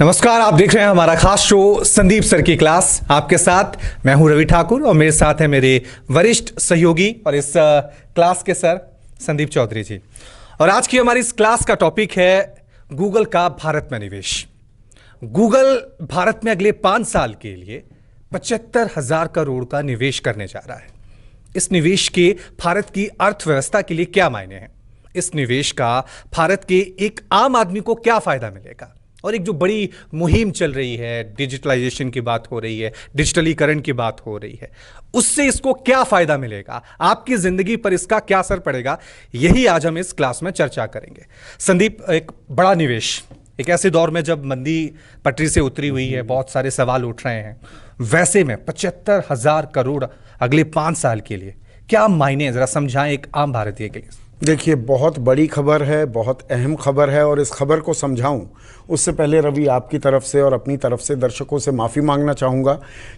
नमस्कार, आप देख रहे हैं हमारा खास शो संदीप सर की क्लास। आपके साथ मैं हूं रवि ठाकुर और मेरे साथ हैं मेरे वरिष्ठ सहयोगी और इस क्लास के सर संदीप चौधरी जी। और आज की हमारी इस क्लास का टॉपिक है गूगल का भारत में निवेश। गूगल भारत में अगले 5 साल के लिए 75,000 करोड़ का निवेश करने जा रहा है। इस निवेश के भारत की अर्थव्यवस्था के लिए क्या मायने हैं, इस निवेश का भारत के एक आम आदमी को क्या फायदा मिलेगा, और एक जो बड़ी मुहिम चल रही है, डिजिटलाइजेशन की बात हो रही है, डिजिटलीकरण की बात हो रही है, उससे इसको क्या फायदा मिलेगा, आपकी जिंदगी पर इसका क्या असर पड़ेगा, यही आज हम इस क्लास में चर्चा करेंगे। संदीप, एक बड़ा निवेश एक ऐसे दौर में जब मंदी पटरी से उतरी हुई है, बहुत सारे सवाल उठ रहे हैं, वैसे में 75,000 करोड़ अगले 5 साल के लिए क्या मायने हैं, जरा समझाएं एक आम भारतीय के लिए। देखिए, बहुत बड़ी खबर है, बहुत अहम खबर है, और इस खबर को समझाऊं उससे पहले रवि, आपकी तरफ से और अपनी तरफ से दर्शकों से माफ़ी मांगना चाहूँगा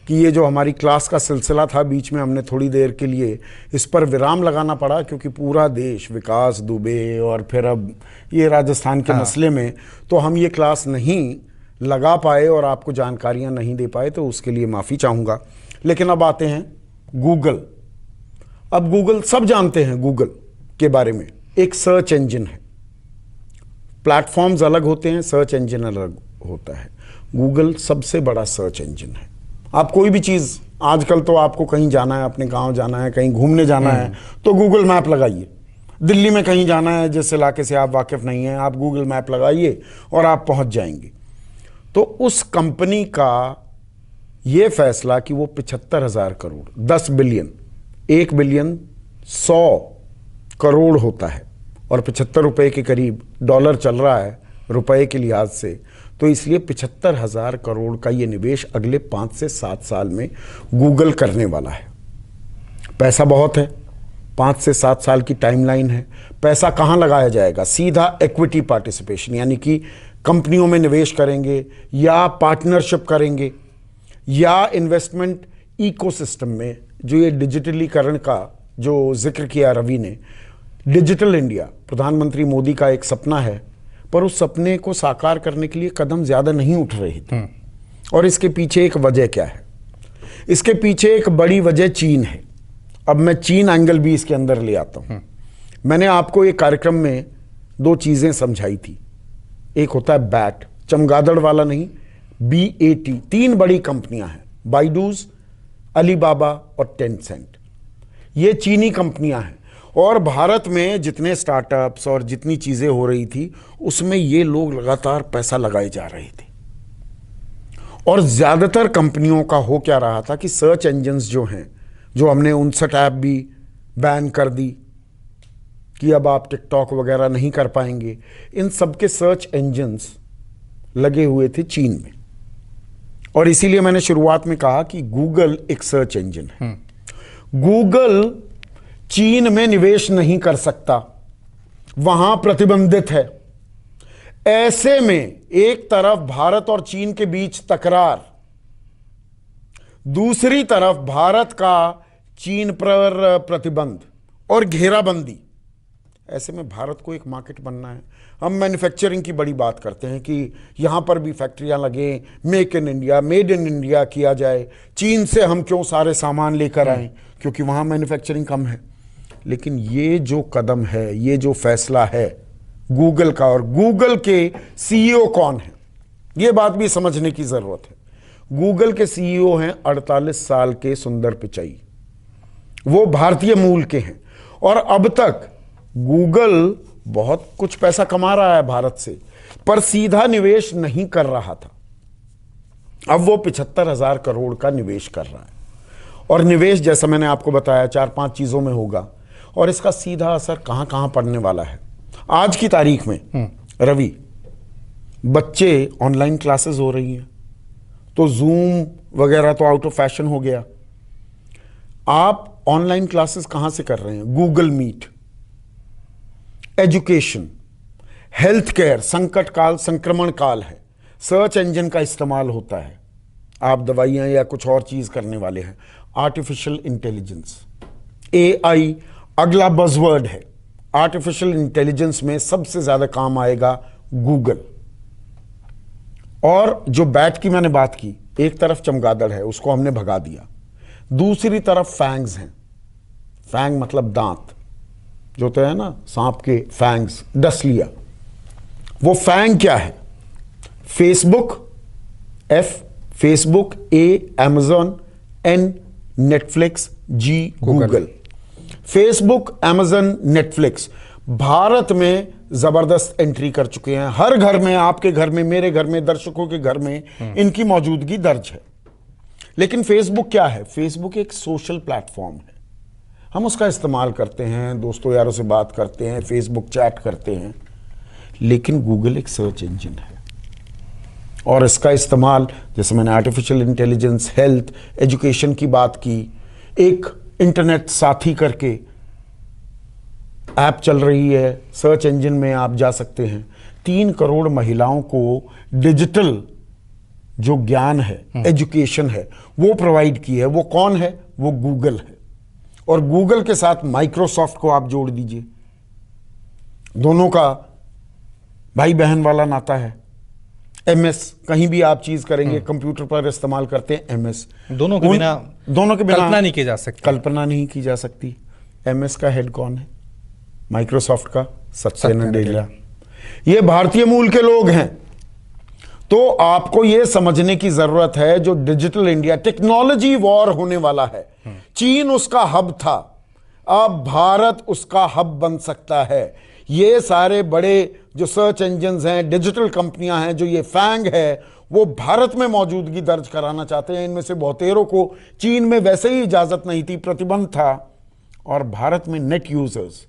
कि ये जो हमारी क्लास का सिलसिला था, बीच में हमने थोड़ी देर के लिए इस पर विराम लगाना पड़ा, क्योंकि पूरा देश विकास दुबे और फिर अब ये राजस्थान के मसले में, तो हम ये क्लास नहीं लगा पाए और आपको जानकारियाँ नहीं दे पाए, तो उसके लिए माफ़ी चाहूँगा। लेकिन अब आते हैं गूगल। अब गूगल, सब जानते हैं गूगल के बारे में, एक सर्च इंजन है। प्लेटफॉर्म्स अलग होते हैं, सर्च इंजन अलग होता है। गूगल सबसे बड़ा सर्च इंजन है। आप कोई भी चीज़, आजकल तो आपको कहीं जाना है, अपने गांव जाना है, कहीं घूमने जाना है, तो गूगल मैप लगाइए। दिल्ली में कहीं जाना है, जिस इलाके से आप वाकिफ नहीं हैं, आप गूगल मैप लगाइए और आप पहुंच जाएंगे। तो उस कंपनी का ये फैसला कि वो 75,000 करोड़, 10 बिलियन, 1 बिलियन 100 करोड़ होता है और 75 रुपए के करीब डॉलर चल रहा है रुपए के लिहाज से, तो इसलिए 75,000 करोड़ का ये निवेश अगले 5 से 7 साल में गूगल करने वाला है। पैसा बहुत है, 5 से 7 साल की टाइमलाइन है। पैसा कहाँ लगाया जाएगा? सीधा इक्विटी पार्टिसिपेशन, यानी कि कंपनियों में निवेश करेंगे या पार्टनरशिप करेंगे या इन्वेस्टमेंट इकोसिस्टम में, जो ये डिजिटलीकरण का जो जिक्र किया रवि ने। डिजिटल इंडिया प्रधानमंत्री मोदी का एक सपना है, पर उस सपने को साकार करने के लिए कदम ज्यादा नहीं उठ रहे थे। और इसके पीछे एक वजह क्या है? इसके पीछे एक बड़ी वजह चीन है। अब मैं चीन एंगल भी इसके अंदर ले आता हूं। मैंने आपको एक कार्यक्रम में 2 चीजें समझाई थी। एक होता है बैट, चमगादड़ वाला नहीं, BAT। 3 बड़ी कंपनियां हैं, बाइडूज, अलीबाबा और टेंसेंट। ये चीनी कंपनियां हैं, और भारत में जितने स्टार्टअप्स और जितनी चीजें हो रही थी, उसमें ये लोग लगातार पैसा लगाए जा रहे थे। और ज्यादातर कंपनियों का हो क्या रहा था कि सर्च इंजन्स जो हैं, जो हमने 59 ऐप भी बैन कर दी कि अब आप टिकटॉक वगैरह नहीं कर पाएंगे, इन सब के सर्च इंजन्स लगे हुए थे चीन में। और इसीलिए मैंने शुरुआत में कहा कि गूगल एक सर्च इंजन है। गूगल चीन में निवेश नहीं कर सकता, वहां प्रतिबंधित है। ऐसे में एक तरफ भारत और चीन के बीच तकरार, दूसरी तरफ भारत का चीन पर प्रतिबंध और घेराबंदी। ऐसे में भारत को एक मार्केट बनना है। हम मैन्युफैक्चरिंग की बड़ी बात करते हैं कि यहां पर भी फैक्ट्रियां लगें, make in India, made in India किया जाए। चीन से हम क्यों सारे सामान लेकर आए, क्योंकि वहां मैन्युफैक्चरिंग कम है। लेकिन ये जो कदम है, ये जो फैसला है गूगल का, और गूगल के CEO कौन है, ये बात भी समझने की जरूरत है। गूगल के CEO हैं 48 साल के सुंदर पिचाई। वो भारतीय मूल के हैं, और अब तक गूगल बहुत कुछ पैसा कमा रहा है भारत से, पर सीधा निवेश नहीं कर रहा था। अब वो 75,000 करोड़ का निवेश कर रहा है, और निवेश, जैसा मैंने आपको बताया, 4-5 चीजों में होगा, और इसका सीधा असर कहां कहां पड़ने वाला है। आज की तारीख में रवि, बच्चे ऑनलाइन क्लासेस हो रही हैं, तो जूम वगैरह तो आउट ऑफ फैशन हो गया। आप ऑनलाइन क्लासेस कहां से कर रहे हैं? Google Meet. Education, health care, संकट काल, संक्रमण काल है, सर्च इंजन का इस्तेमाल होता है। आप दवाइयां या कुछ और चीज करने वाले हैं। आर्टिफिशियल इंटेलिजेंस, AI अगला बज़वर्ड है। आर्टिफिशियल इंटेलिजेंस में सबसे ज्यादा काम आएगा गूगल। और जो बैट की मैंने बात की, एक तरफ चमगादड़ है, उसको हमने भगा दिया, दूसरी तरफ फैंग्स हैं। फैंग मतलब दांत, जो होते हैं ना सांप के फैंग्स, डस लिया। वो फैंग क्या है? Facebook, F Facebook, A Amazon, N Netflix, G Google. Facebook, Amazon, Netflix Bharat में जबरदस्त एंट्री कर चुके हैं। हर घर में, आपके घर में, मेरे घर में, दर्शकों के घर में इनकी मौजूदगी दर्ज है। लेकिन फेसबुक क्या है? फेसबुक एक सोशल प्लेटफॉर्म है। हम उसका इस्तेमाल करते हैं, दोस्तों यारों से बात करते हैं, फेसबुक चैट करते हैं। लेकिन गूगल एक सर्च इंजन है और इसका इस्तेमाल, जैसे मैंने आर्टिफिशियल इंटेलिजेंस, हेल्थ, एजुकेशन की बात की, एक इंटरनेट साथी करके ऐप चल रही है, सर्च इंजन में आप जा सकते हैं। 3 करोड़ महिलाओं को डिजिटल जो ज्ञान है, एजुकेशन है, वो प्रोवाइड की है। वो कौन है? वो गूगल है। और गूगल के साथ माइक्रोसॉफ्ट को आप जोड़ दीजिए, दोनों का भाई बहन वाला नाता है। एमएस, कहीं भी आप चीज करेंगे कंप्यूटर पर इस्तेमाल करते हैं एमएस। दोनों के बिना कल्पना नहीं की जा सकती। कल्पना नहीं की जा सकती। एमएस का हेड कौन है? माइक्रोसॉफ्ट का सत्या नडेला। ये भारतीय मूल के लोग हैं। तो आपको यह समझने की जरूरत है, जो डिजिटल इंडिया टेक्नोलॉजी वॉर होने वाला है, चीन उसका हब था, अब भारत उसका हब बन सकता है। ये सारे बड़े जो सर्च इंजन्स हैं, डिजिटल कंपनियां हैं, जो ये फैंग है, वो भारत में मौजूदगी दर्ज कराना चाहते हैं। इनमें से बहुतेरों को चीन में वैसे ही इजाजत नहीं थी, प्रतिबंध था। और भारत में नेट यूजर्स,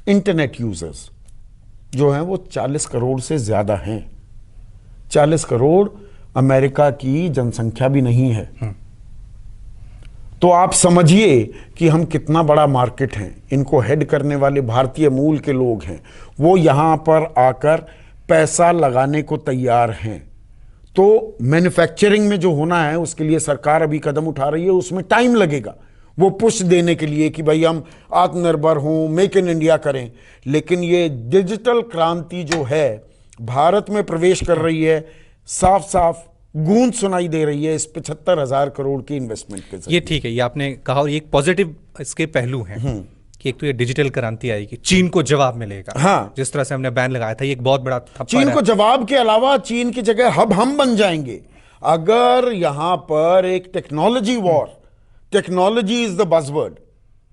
इंटरनेट यूजर्स जो हैं वो 40 करोड़ से ज्यादा हैं। 40 करोड़ अमेरिका की जनसंख्या भी नहीं है। तो आप समझिए कि हम कितना बड़ा मार्केट हैं। इनको हेड करने वाले भारतीय मूल के लोग हैं, वो यहां पर आकर पैसा लगाने को तैयार हैं। तो मैन्युफैक्चरिंग में जो होना है उसके लिए सरकार अभी कदम उठा रही है, उसमें टाइम लगेगा वो पुश देने के लिए कि भाई हम आत्मनिर्भर हों, मेक इन इंडिया करें। लेकिन ये डिजिटल क्रांति जो है भारत में प्रवेश कर रही है, साफ साफ गूंज सुनाई दे रही है इस 75,000 करोड़ की इन्वेस्टमेंट के जरिए। ये ठीक है, ये आपने कहा, और ये एक पॉजिटिव इसके पहलू हैं कि एक तो ये डिजिटल क्रांति आएगी, चीन को जवाब मिलेगा। हाँ, जिस तरह से हमने बैन लगाया था, ये एक बहुत बड़ा थप्पड़ चीन है। को जवाब के अलावा चीन की जगह हब हम बन जाएंगे अगर यहां पर एक technology war, technology is the buzzword,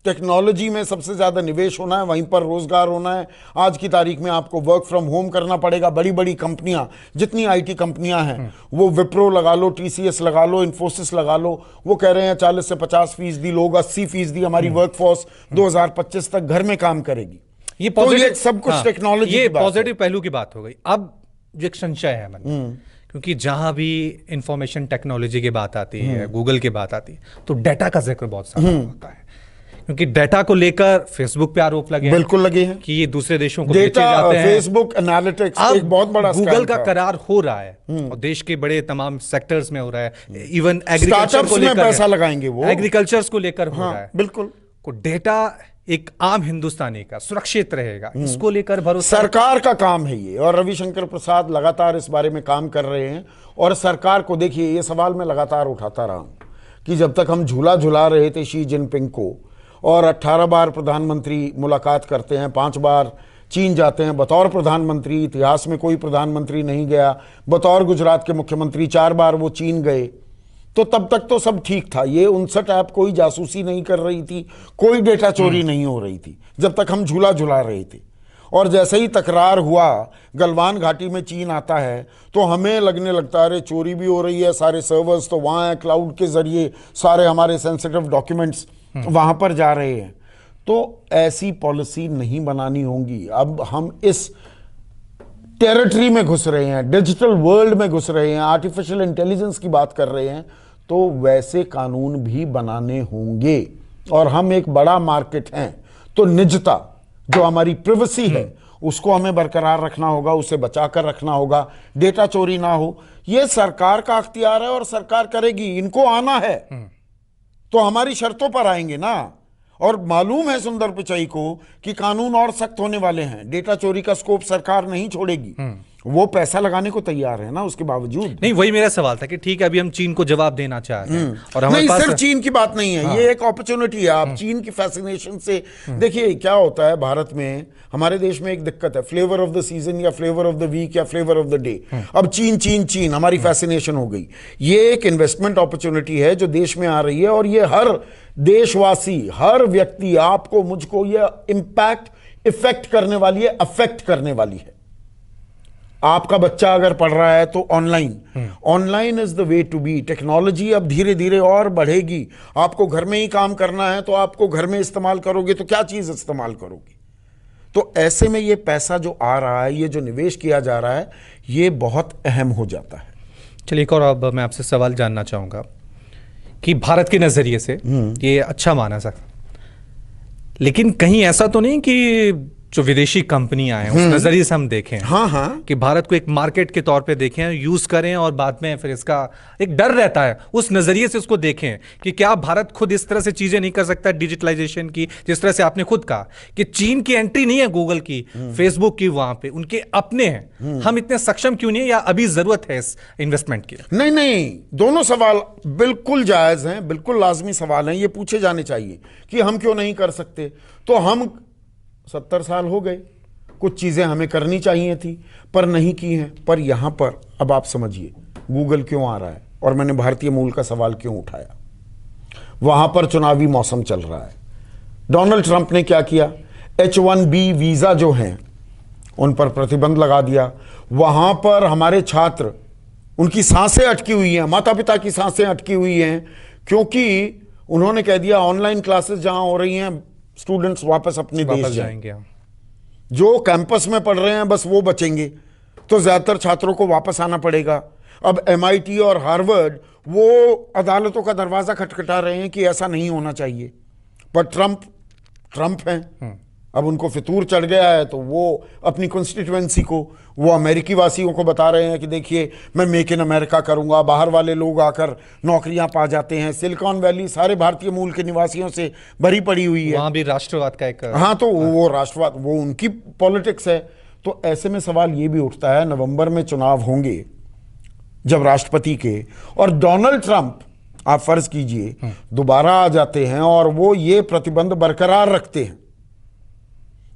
technology में सबसे ज्यादा निवेश होना है, वहीं पर रोजगार होना है। आज की तारीख में आपको वर्क फ्रॉम होम करना पड़ेगा। बड़ी बड़ी कंपनियां, जितनी आईटी कंपनियां हैं, वो विप्रो लगा लो, टीसीएस लगा लो, इन्फोसिस लगा लो, वो कह रहे हैं 40 से 50% लोग, 80% हमारी वर्कफोर्स 2025 तक घर में काम करेगी। ये तो ये सब कुछ टेक्नोलॉजी, ये पॉजिटिव पहलू की बात हो गई। अब जो एक संशय है मन में, क्योंकि जहां भी इंफॉर्मेशन टेक्नोलॉजी की बात आती है, गूगल की बात आती है, तो डेटा का जिक्र बहुत सारा होता है। क्योंकि डेटा को लेकर फेसबुक पे आरोप लगे हैं, बिल्कुल लगे हैं कि ये दूसरे देशों को बेचे जाते हैं। फेसबुक एनालिटिक्स एक बहुत बड़ा गूगल का करार हो रहा है और देश के बड़े तमाम सेक्टर्स में हो रहा है। इवन एग्रीकल्चर को लेकर पैसा लगाएंगे, वो एग्रीकल्चर को लेकर हो रहा है। बिल्कुल को डेटा एक आम हिंदुस्तानी का सुरक्षित रहेगा, इसको लेकर भरोसा सरकार का काम है ये। और रविशंकर प्रसाद लगातार इस बारे में काम कर रहे हैं। और सरकार को देखिए, ये सवाल मैं लगातार उठाता रहा हूं कि जब तक हम झूला झुला रहे थे शी जिनपिंग को, और 18 बार प्रधानमंत्री मुलाकात करते हैं, 5 बार चीन जाते हैं बतौर प्रधानमंत्री, इतिहास में कोई प्रधानमंत्री नहीं गया। बतौर गुजरात के मुख्यमंत्री 4 बार वो चीन गए, तो तब तक तो सब ठीक था। ये 59 ऐप कोई जासूसी नहीं कर रही थी, कोई डेटा चोरी नहीं हो रही थी, जब तक हम झूला झुला रहे थे। और जैसे ही तकरार हुआ, गलवान घाटी में चीन आता है, तो हमें लगने लगता है चोरी भी हो रही है, सारे सर्वर्स तो वहाँ हैं, क्लाउड के जरिए सारे हमारे सेंसिटिव डॉक्यूमेंट्स वहाँ पर जा रहे हैं। तो ऐसी पॉलिसी नहीं बनानी होगी। अब हम इस टेरिटरी में घुस रहे हैं, डिजिटल वर्ल्ड में घुस रहे हैं, आर्टिफिशियल इंटेलिजेंस की बात कर रहे हैं, तो वैसे कानून भी बनाने होंगे। और हम एक बड़ा मार्केट हैं, तो निजता जो हमारी प्रिवेसी है उसको हमें बरकरार रखना होगा, उसे बचाकर रखना होगा, डेटा चोरी ना हो। यह सरकार का अख्तियार है और सरकार करेगी। इनको आना है तो हमारी शर्तों पर आएंगे ना। और मालूम है सुंदर पिचाई को कि कानून और सख्त होने वाले हैं, डेटा चोरी का स्कोप सरकार नहीं छोड़ेगी। वो पैसा लगाने को तैयार है ना, उसके बावजूद। नहीं, वही मेरा सवाल था कि ठीक है, अभी हम चीन को जवाब देना चाह रहे हैं और हमारे नहीं, पास सिर्फ चीन की बात नहीं है। ये एक अपॉर्चुनिटी है। आप चीन की फैसिनेशन से देखिए क्या होता है भारत में। हमारे देश में एक दिक्कत है, फ्लेवर ऑफ द सीजन या फ्लेवर ऑफ द वीक या फ्लेवर ऑफ द डे। अब चीन चीन चीन हमारी फैसिनेशन हो गई। ये एक इन्वेस्टमेंट अपॉर्चुनिटी है जो देश में आ रही है, और ये हर देशवासी, हर व्यक्ति, आपको, मुझको, ये इंपैक्ट इफेक्ट करने वाली है, अफेक्ट करने वाली है। आपका बच्चा अगर पढ़ रहा है तो online is the way to be. Technology अब धीरे धीरे और बढ़ेगी। आपको घर में ही काम करना है तो आपको घर में इस्तेमाल करोगे तो क्या चीज इस्तेमाल करोगे। तो ऐसे में ये पैसा जो आ रहा है, ये जो निवेश किया जा रहा है, ये बहुत अहम हो जाता है। चलिए, एक और अब मैं आपसे सवाल जानना चाहूंगा कि भारत के नजरिए से ये अच्छा माना सकता, लेकिन कहीं ऐसा तो नहीं कि जो विदेशी कंपनियां हैं उस नजरिए से हम देखें, हाँ, कि भारत को एक मार्केट के तौर पे देखें, यूज करें और बाद में फिर इसका एक डर रहता है, उस नजरिए से उसको देखें कि क्या भारत खुद इस तरह से चीजें नहीं कर सकता डिजिटलाइजेशन की, जिस तरह से आपने खुद कहा कि चीन की एंट्री नहीं है गूगल की, फेसबुक की, वहां पे उनके अपने हैं। हम इतने सक्षम क्यों नहीं है, या अभी जरूरत है इस इन्वेस्टमेंट की? नहीं, दोनों सवाल बिल्कुल जायज हैं, बिल्कुल लाजमी सवाल हैं। ये पूछे जाने चाहिए कि हम क्यों नहीं कर सकते। तो हम 70 साल हो गए, कुछ चीजें हमें करनी चाहिए थी पर नहीं की हैं। पर यहां पर अब आप समझिए गूगल क्यों आ रहा है, और मैंने भारतीय मूल का सवाल क्यों उठाया। वहां पर चुनावी मौसम चल रहा है। डोनाल्ड ट्रंप ने क्या किया, H1B वीजा जो हैं उन पर प्रतिबंध लगा दिया। वहां पर हमारे छात्र, उनकी सांसें अटकी हुई हैं, माता पिता की सांसें अटकी हुई हैं, क्योंकि उन्होंने कह दिया ऑनलाइन क्लासेस जहां हो रही हैं, स्टूडेंट्स वापस अपने देश जाएंगे। जो कैंपस में पढ़ रहे हैं बस वो बचेंगे, तो ज्यादातर छात्रों को वापस आना पड़ेगा। अब MIT और हार्वर्ड वो अदालतों का दरवाजा खटखटा रहे हैं कि ऐसा नहीं होना चाहिए, पर ट्रंप हैं। अब उनको फितूर चढ़ गया है, तो वो अपनी कॉन्स्टिट्यूएंसी को, वो अमेरिकी वासियों को बता रहे हैं कि देखिए मैं मेक इन अमेरिका करूंगा। बाहर वाले लोग आकर नौकरियां पा जाते हैं। सिलिकॉन वैली सारे भारतीय मूल के निवासियों से भरी पड़ी हुई है। वहां भी राष्ट्रवाद का एक, हाँ, तो वो राष्ट्रवाद, वो उनकी पॉलिटिक्स है। तो ऐसे में सवाल ये भी उठता है, नवंबर में चुनाव होंगे जब राष्ट्रपति के, और डोनाल्ड ट्रंप, आप फर्ज कीजिए दोबारा आ जाते हैं और वो ये प्रतिबंध बरकरार रखते हैं,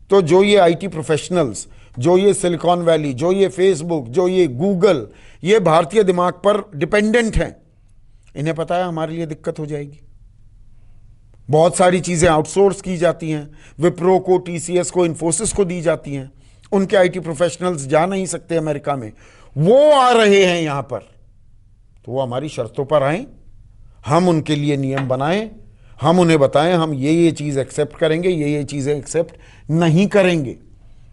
तो जो ये IT प्रोफेशनल्स, जो ये सिलिकॉन वैली, जो ये फेसबुक, जो ये गूगल, ये भारतीय दिमाग पर डिपेंडेंट हैं, इन्हें पता है हमारे लिए दिक्कत हो जाएगी। बहुत सारी चीजें आउटसोर्स की जाती हैं, विप्रो को, TCS को, इन्फोसिस को दी जाती हैं। उनके IT प्रोफेशनल्स जा नहीं सकते अमेरिका में, वो आ रहे हैं यहां पर, तो वो हमारी शर्तों पर आए, हम उनके लिए नियम बनाएं, हम उन्हें बताएं हम ये चीज एक्सेप्ट करेंगे, ये चीजें एक्सेप्ट नहीं करेंगे।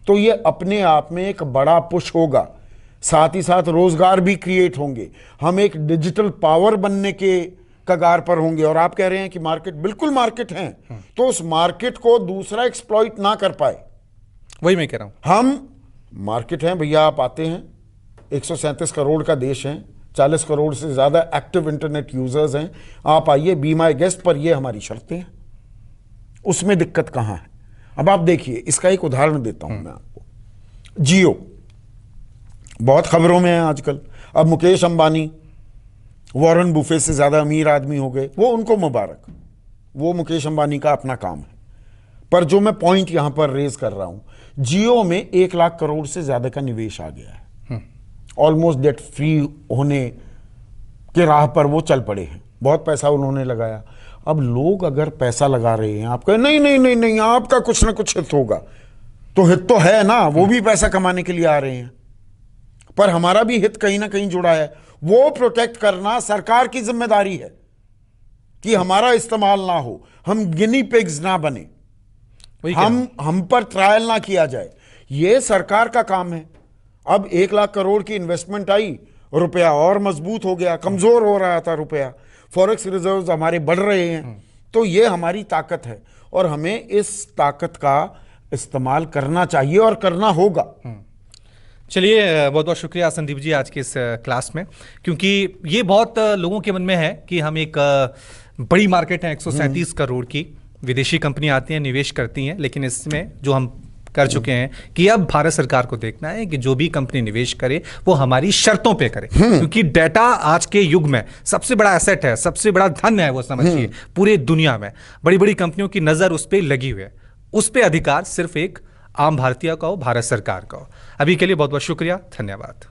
तो ये अपने आप में एक बड़ा पुश होगा। साथ ही साथ रोजगार भी क्रिएट होंगे। हम एक डिजिटल पावर बनने के कगार पर होंगे। और आप कह रहे हैं कि मार्केट, बिल्कुल मार्केट है, तो उस मार्केट को दूसरा एक्सप्लॉइट ना कर पाए, वही मैं कह रहा हूं। हम मार्केट हैं भैया, आप आते हैं, 137 करोड़ का देश है, 40 करोड़ से ज्यादा एक्टिव इंटरनेट यूजर्स हैं, आप आइए, बी माई गेस्ट, पर ये हमारी शर्तें हैं। उसमें दिक्कत कहां है? अब आप देखिए, इसका एक उदाहरण देता हूं मैं आपको। जियो बहुत खबरों में है आजकल। अब मुकेश अंबानी वॉरेन बुफे से ज्यादा अमीर आदमी हो गए, वो उनको मुबारक, वो मुकेश अंबानी का अपना काम है। पर जो मैं पॉइंट यहां पर रेज कर रहा हूं, जियो में 1 लाख करोड़ से ज्यादा का निवेश आ गया है। ऑलमोस्ट डेट फ्री होने के राह पर वो चल पड़े हैं, बहुत पैसा उन्होंने लगाया। अब लोग अगर पैसा लगा रहे हैं, आप कहें नहीं नहीं नहीं नहीं, आपका कुछ ना कुछ हित होगा, तो हित तो है ना, वो भी पैसा कमाने के लिए आ रहे हैं, पर हमारा भी हित कहीं ना कहीं जुड़ा है। वो प्रोटेक्ट करना सरकार की जिम्मेदारी है कि हमारा इस्तेमाल ना हो, हम गिनी पिग्स ना बने, हम पर ट्रायल ना किया जाए, ये सरकार का काम है। अब 1 लाख करोड़ की इन्वेस्टमेंट आई, रुपया और मजबूत हो गया, कमजोर हो रहा था रुपया, फॉरेक्स रिजर्व्स हमारे बढ़ रहे हैं, तो ये हमारी ताकत है और हमें इस ताकत का इस्तेमाल करना चाहिए और करना होगा। चलिए, बहुत बहुत शुक्रिया संदीप जी आज के इस क्लास में, क्योंकि ये बहुत लोगों के मन में है कि हम एक बड़ी मार्केट है 137 करोड़ की, विदेशी कंपनी आती हैं, निवेश करती हैं, लेकिन इसमें जो हम कर चुके हैं कि अब भारत सरकार को देखना है कि जो भी कंपनी निवेश करे वो हमारी शर्तों पे करे, क्योंकि डेटा आज के युग में सबसे बड़ा एसेट है, सबसे बड़ा धन है, वो समझिए पूरे दुनिया में बड़ी बड़ी कंपनियों की नजर उस पर लगी हुई है। उस पर अधिकार सिर्फ एक आम भारतीय का हो, भारत सरकार का हो। अभी के लिए बहुत बहुत शुक्रिया, धन्यवाद।